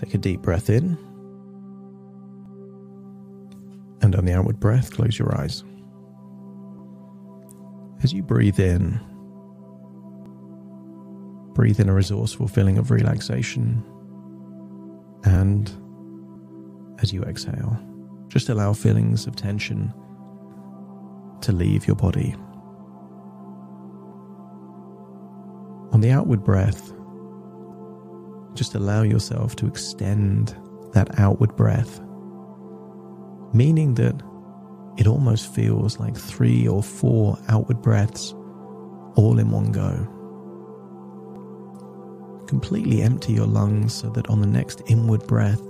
Take a deep breath in. And on the outward breath, close your eyes. As you breathe in a resourceful feeling of relaxation. And as you exhale, just allow feelings of tension to leave your body. On the outward breath, just allow yourself to extend that outward breath, meaning that it almost feels like 3 or 4 outward breaths all in one go. Completely empty your lungs so that on the next inward breath,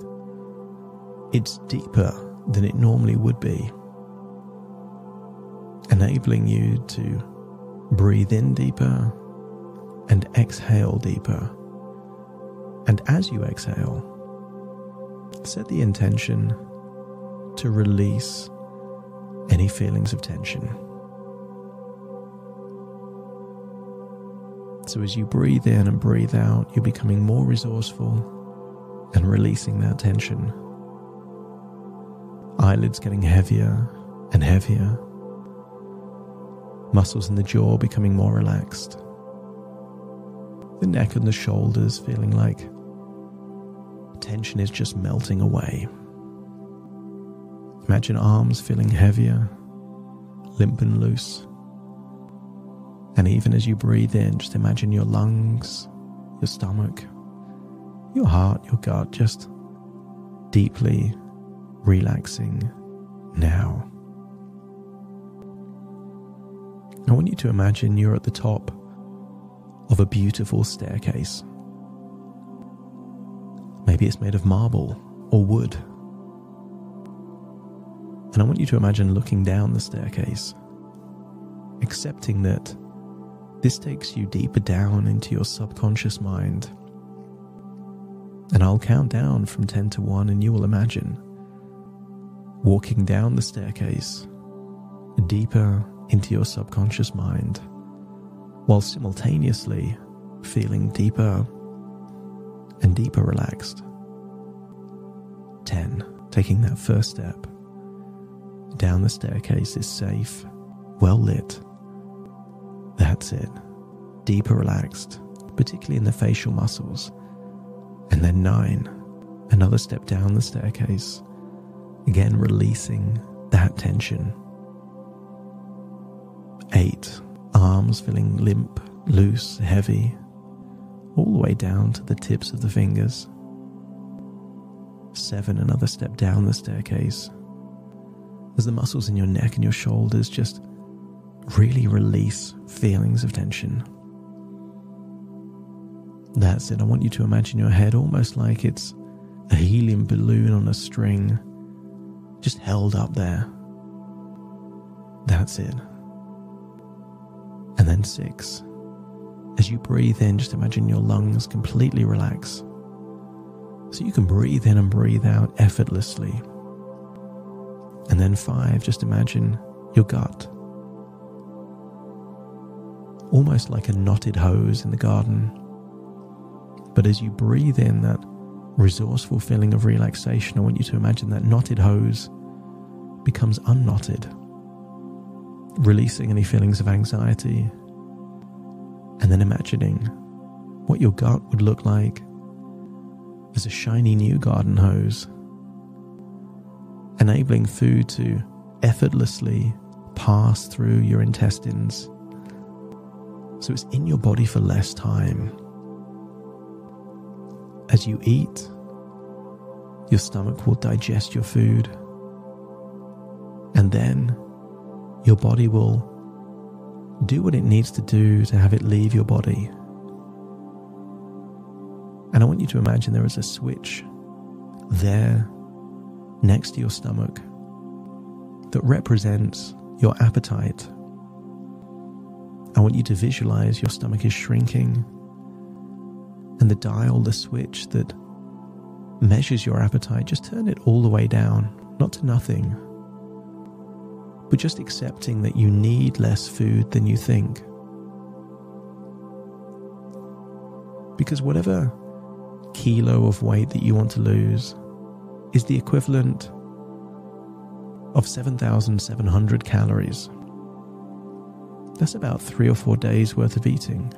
it's deeper than it normally would be, enabling you to breathe in deeper and exhale deeper. And as you exhale, set the intention to release any feelings of tension. So as you breathe in and breathe out, you're becoming more resourceful and releasing that tension. Eyelids getting heavier and heavier. Muscles in the jaw becoming more relaxed. The neck and the shoulders feeling like tension is just melting away. Imagine arms feeling heavier, limp and loose. And even as you breathe in, just imagine your lungs, your stomach, your heart, your gut, just deeply relaxing now. I want you to imagine you're at the top of a beautiful staircase. Maybe it's made of marble or wood. And I want you to imagine looking down the staircase, accepting that this takes you deeper down into your subconscious mind. And I'll count down from 10 to 1 and you will imagine walking down the staircase deeper into your subconscious mind while simultaneously feeling deeper and deeper relaxed. 10, taking that first step down the staircase is safe, well lit. That's it. Deeper relaxed, particularly in the facial muscles. And then 9, another step down the staircase, again releasing that tension. 8, arms feeling limp, loose, heavy, all the way down to the tips of the fingers. 7, another step down the staircase, as the muscles in your neck and your shoulders just really release feelings of tension. That's it. I want you to imagine your head almost like it's a helium balloon on a string, just held up there. That's it. And then 6, as you breathe in, just imagine your lungs completely relax, so you can breathe in and breathe out effortlessly. And then 5, just imagine your gut, almost like a knotted hose in the garden. But as you breathe in that resourceful feeling of relaxation, I want you to imagine that knotted hose becomes unknotted, releasing any feelings of anxiety, and then imagining what your gut would look like as a shiny new garden hose, enabling food to effortlessly pass through your intestines, so it's in your body for less time. As you eat, your stomach will digest your food, and then your body will do what it needs to do to have it leave your body. And I want you to imagine there is a switch there next to your stomach that represents your appetite. I want you to visualize your stomach is shrinking, and the dial, the switch that measures your appetite, just turn it all the way down, not to nothing, but just accepting that you need less food than you think. Because whatever kilo of weight that you want to lose is the equivalent of 7,700 calories. That's about 3 or 4 days worth of eating.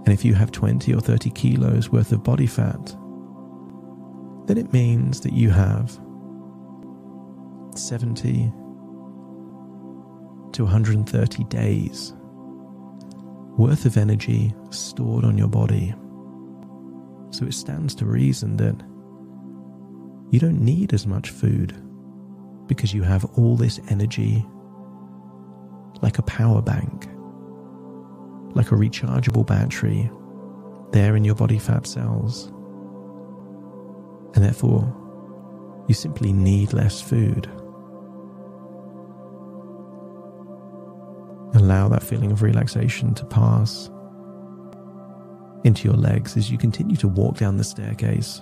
And if you have 20 or 30 kilos worth of body fat, then it means that you have 70 to 130 days worth of energy stored on your body. So it stands to reason that you don't need as much food because you have all this energy like a power bank, like a rechargeable battery there in your body fat cells. And therefore, you simply need less food. Allow that feeling of relaxation to pass into your legs as you continue to walk down the staircase.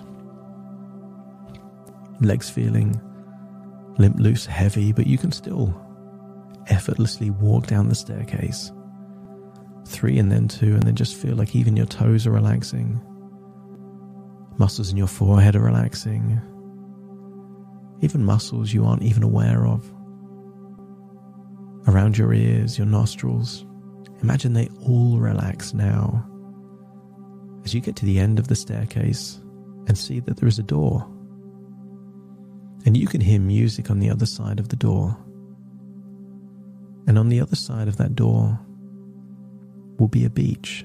Legs feeling limp, loose, heavy, but you can still effortlessly walk down the staircase. 3 and then 2, and then just feel like even your toes are relaxing. Muscles in your forehead are relaxing. Even muscles you aren't even aware of. Around your ears, your nostrils. Imagine they all relax now as you get to the end of the staircase and see that there is a door. And you can hear music on the other side of the door. And on the other side of that door will be a beach.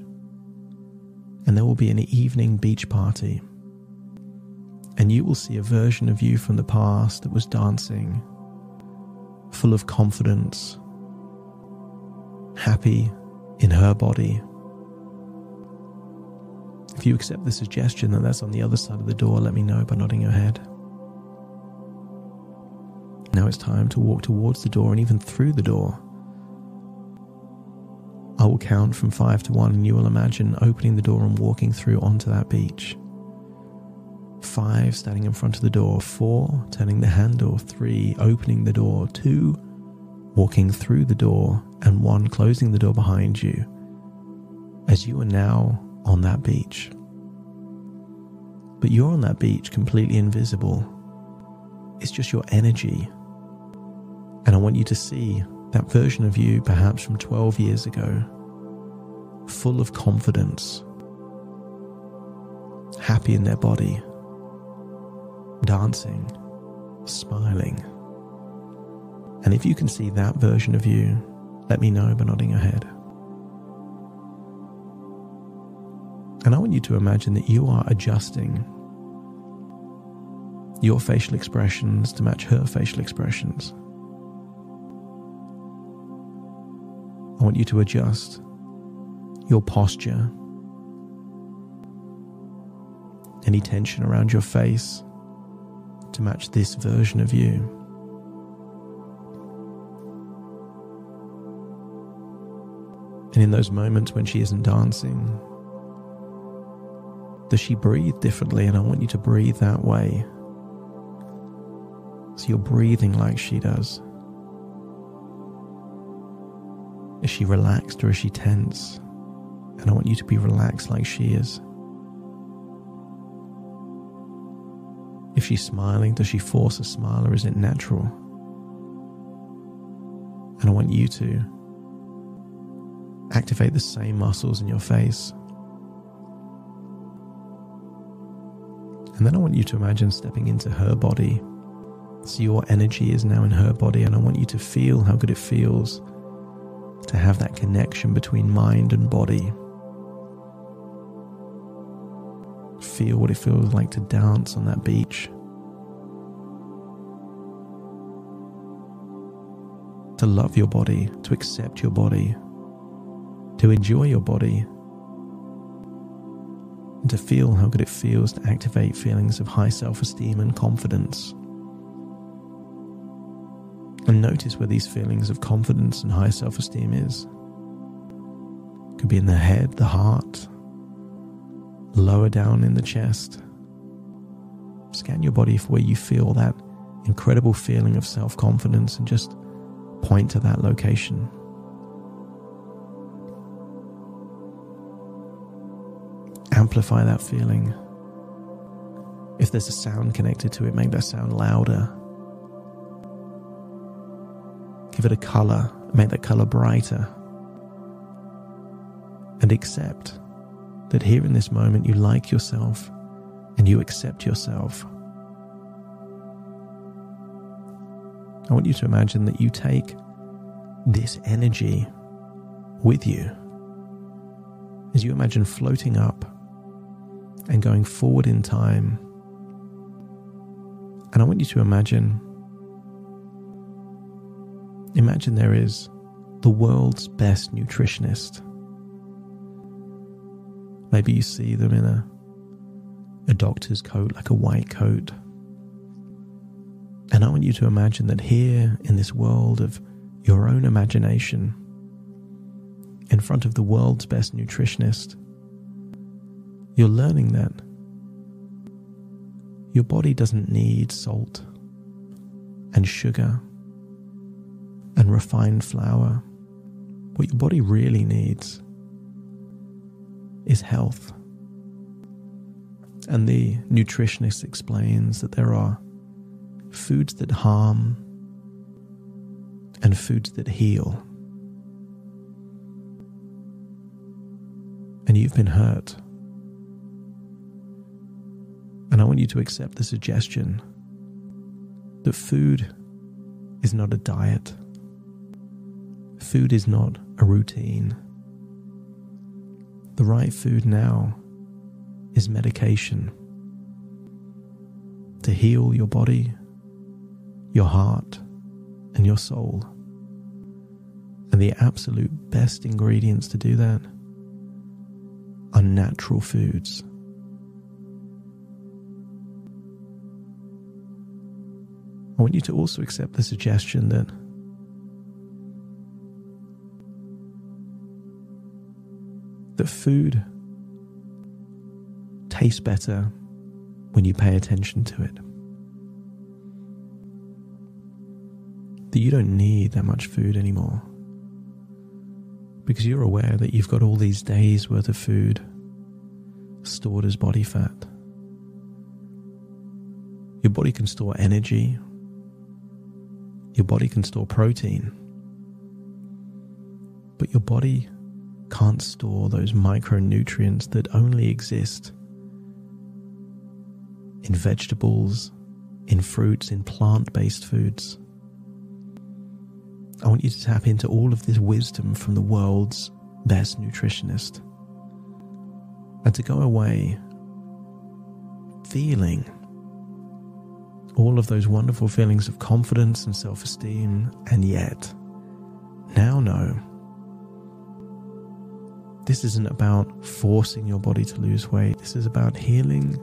And there will be an evening beach party. And you will see a version of you from the past that was dancing, full of confidence, happy in her body. If you accept the suggestion that that's on the other side of the door, let me know by nodding your head. Now it's time to walk towards the door and even through the door. I will count from 5 to 1 and you will imagine opening the door and walking through onto that beach. 5, standing in front of the door. 4, turning the handle. 3, opening the door. 2, walking through the door. And 1, closing the door behind you as you are now on that beach. But you're on that beach completely invisible. It's just your energy. And I want you to see that version of you, perhaps from 12 years ago, full of confidence, happy in their body, dancing, smiling. And if you can see that version of you, let me know by nodding your head. And I want you to imagine that you are adjusting your facial expressions to match her facial expressions. I want you to adjust your posture, any tension around your face to match this version of you. And in those moments when she isn't dancing, does she breathe differently? And I want you to breathe that way. So you're breathing like she does. Is she relaxed or is she tense? And I want you to be relaxed like she is. If she's smiling, does she force a smile or is it natural? And I want you to activate the same muscles in your face. And then I want you to imagine stepping into her body. So your energy is now in her body, and I want you to feel how good it feels to have that connection between mind and body. Feel what it feels like to dance on that beach. To love your body, to accept your body, to enjoy your body, and to feel how good it feels to activate feelings of high self-esteem and confidence. And notice where these feelings of confidence and high self-esteem is. It could be in the head, the heart, lower down in the chest. Scan your body for where you feel that incredible feeling of self-confidence and just point to that location. amplify that feeling. If there's a sound connected to it, make that sound louder. Give it a color, make that color brighter. And accept that here in this moment you like yourself and you accept yourself. I want you to imagine that you take this energy with you as you imagine floating up and going forward in time. And I want you to imagine there is the world's best nutritionist. Maybe you see them in a doctor's coat, like a white coat. And I want you to imagine that here in this world of your own imagination, in front of the world's best nutritionist, you're learning that your body doesn't need salt and sugar and refined flour. What your body really needs is health. And the nutritionist explains that there are foods that harm and foods that heal. And you've been hurt. And I want you to accept the suggestion that food is not a diet. Food is not a routine. The right food now is medication to heal your body, your heart, and your soul. And the absolute best ingredients to do that are natural foods. I want you to also accept the suggestion that food tastes better when you pay attention to it. That you don't need that much food anymore, because you're aware that you've got all these days worth of food stored as body fat. Your body can store energy. Your body can store protein. But your body can't store those micronutrients that only exist in vegetables, in fruits, in plant-based foods. I want you to tap into all of this wisdom from the world's best nutritionist and to go away feeling all of those wonderful feelings of confidence and self-esteem, and yet now know this isn't about forcing your body to lose weight. This is about healing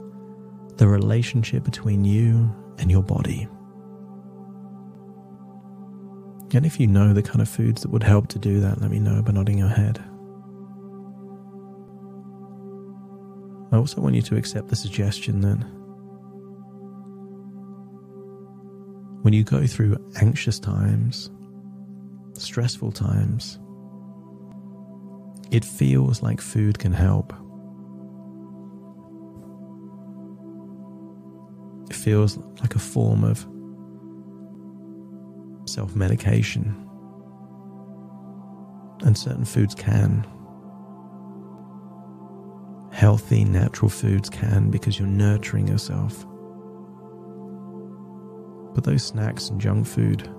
the relationship between you and your body. And if you know the kind of foods that would help to do that, let me know by nodding your head. I also want you to accept the suggestion that when you go through anxious times, stressful times, it feels like food can help. It feels like a form of self-medication. And certain foods can. Healthy, natural foods can, because you're nurturing yourself. But those snacks and junk food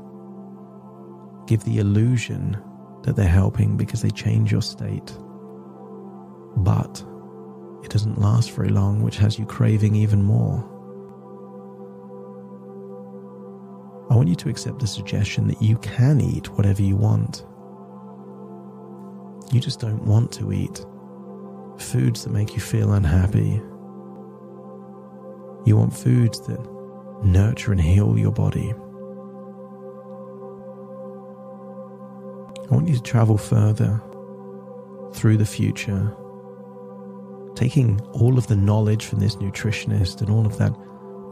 give the illusion that they're helping because they change your state. But it doesn't last very long, which has you craving even more. I want you to accept the suggestion that you can eat whatever you want. You just don't want to eat foods that make you feel unhappy. You want foods that nurture and heal your body. I want you to travel further through the future, taking all of the knowledge from this nutritionist and all of that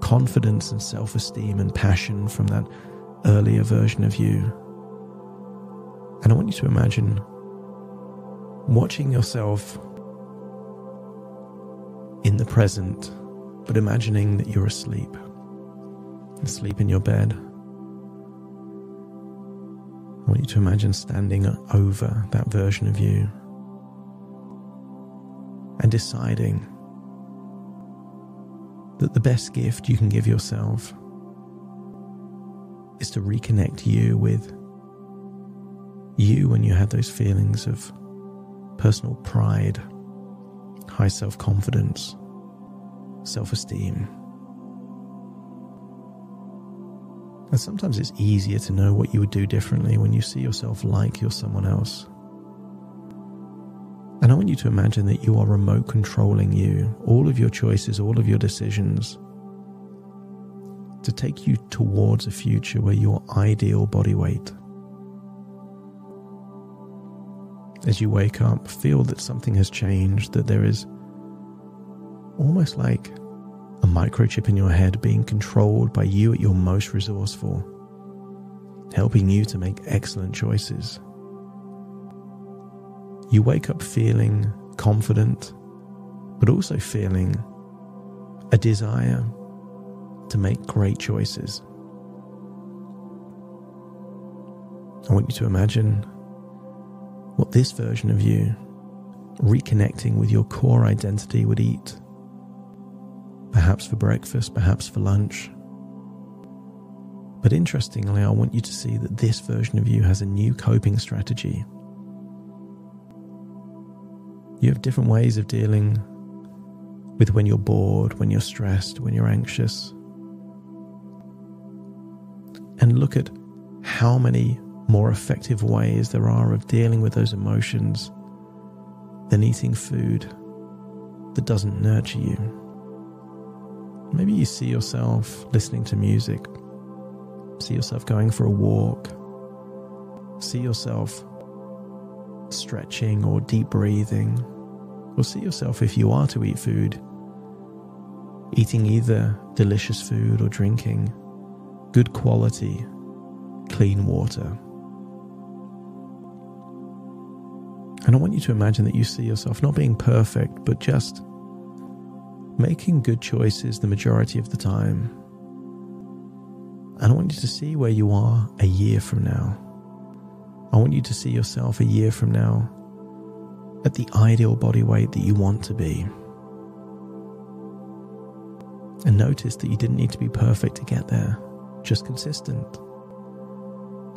confidence and self-esteem and passion from that earlier version of you. And I want you to imagine watching yourself in the present, but imagining that you're asleep in your bed. I want you to imagine standing over that version of you and deciding that the best gift you can give yourself is to reconnect you with you when you had those feelings of personal pride, high self-confidence, self-esteem. And sometimes it's easier to know what you would do differently when you see yourself like you're someone else. And I want you to imagine that you are remote controlling you, all of your choices, all of your decisions, to take you towards a future where your ideal body weight. As you wake up, feel that something has changed, that there is almost like a microchip in your head being controlled by you at your most resourceful, helping you to make excellent choices. You wake up feeling confident, but also feeling a desire to make great choices. I want you to imagine what this version of you, reconnecting with your core identity, would eat. Perhaps for breakfast, perhaps for lunch. But interestingly, I want you to see that this version of you has a new coping strategy. You have different ways of dealing with when you're bored, when you're stressed, when you're anxious. And look at how many more effective ways there are of dealing with those emotions than eating food that doesn't nurture you. Maybe you see yourself listening to music, see yourself going for a walk, see yourself stretching or deep breathing, or see yourself, if you are to eat food, eating either delicious food or drinking good quality, clean water. And I want you to imagine that you see yourself not being perfect, but just making good choices the majority of the time. And I want you to see where you are a year from now. I want you to see yourself a year from now at the ideal body weight that you want to be. And notice that you didn't need to be perfect to get there, just consistent.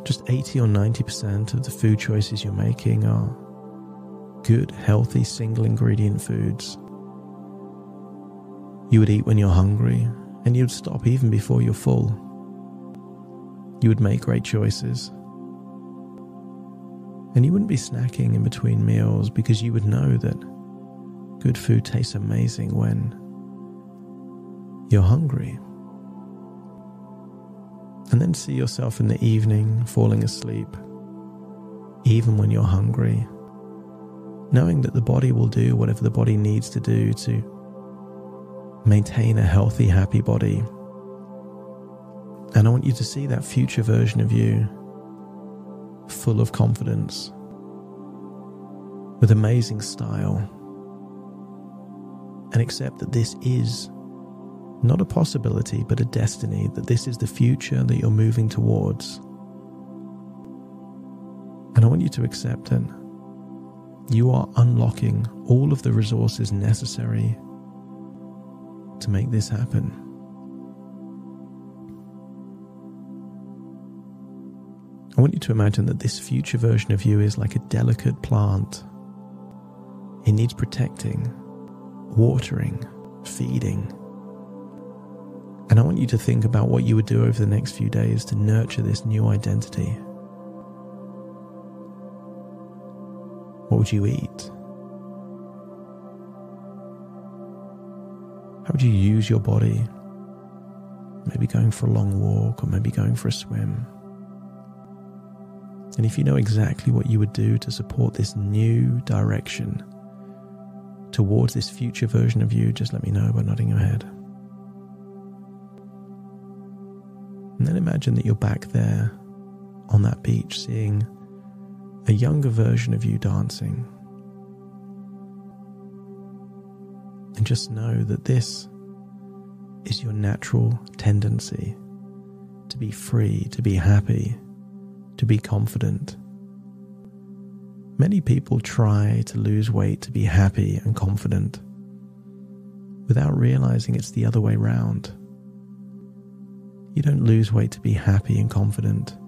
Just 80 or 90% of the food choices you're making are good, healthy, single ingredient foods. You would eat when you're hungry, and you'd stop even before you're full. You would make great choices. And you wouldn't be snacking in between meals because you would know that good food tastes amazing when you're hungry. And then see yourself in the evening falling asleep, even when you're hungry, knowing that the body will do whatever the body needs to do to maintain a healthy, happy body. And I want you to see that future version of you full of confidence, with amazing style, and accept that this is not a possibility, but a destiny, that this is the future that you're moving towards. And I want you to accept that you are unlocking all of the resources necessary to make this happen. I want you to imagine that this future version of you is like a delicate plant. It needs protecting, watering, feeding. And I want you to think about what you would do over the next few days to nurture this new identity. What would you eat? How would you use your body? Maybe going for a long walk, or maybe going for a swim. And if you know exactly what you would do to support this new direction towards this future version of you, just let me know by nodding your head. And then imagine that you're back there on that beach, seeing a younger version of you dancing. And just know that this is your natural tendency to be free, to be happy, to be confident. Many people try to lose weight to be happy and confident without realizing it's the other way round. You don't lose weight to be happy and confident.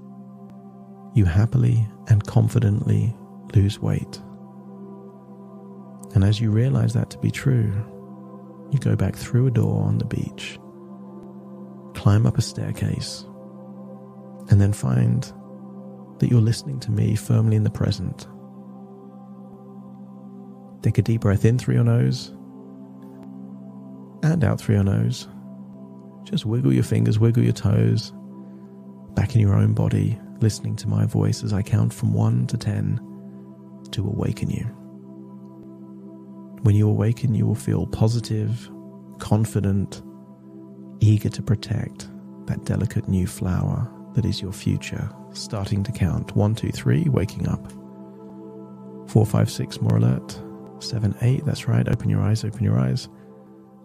You happily and confidently lose weight. And as you realize that to be true, you go back through a door on the beach, climb up a staircase, and then find that you're listening to me firmly in the present. Take a deep breath in through your nose and out through your nose. Just wiggle your fingers, wiggle your toes, back in your own body, listening to my voice as I count from 1 to 10 to awaken you. When you awaken, you will feel positive, confident, eager to protect that delicate new flower that is your future. Starting to count 1, 2, 3, waking up. 4, 5, 6, more alert. 7, 8, that's right, open your eyes, open your eyes.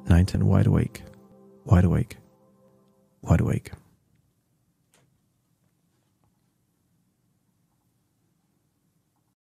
9, 10, wide awake, wide awake, wide awake.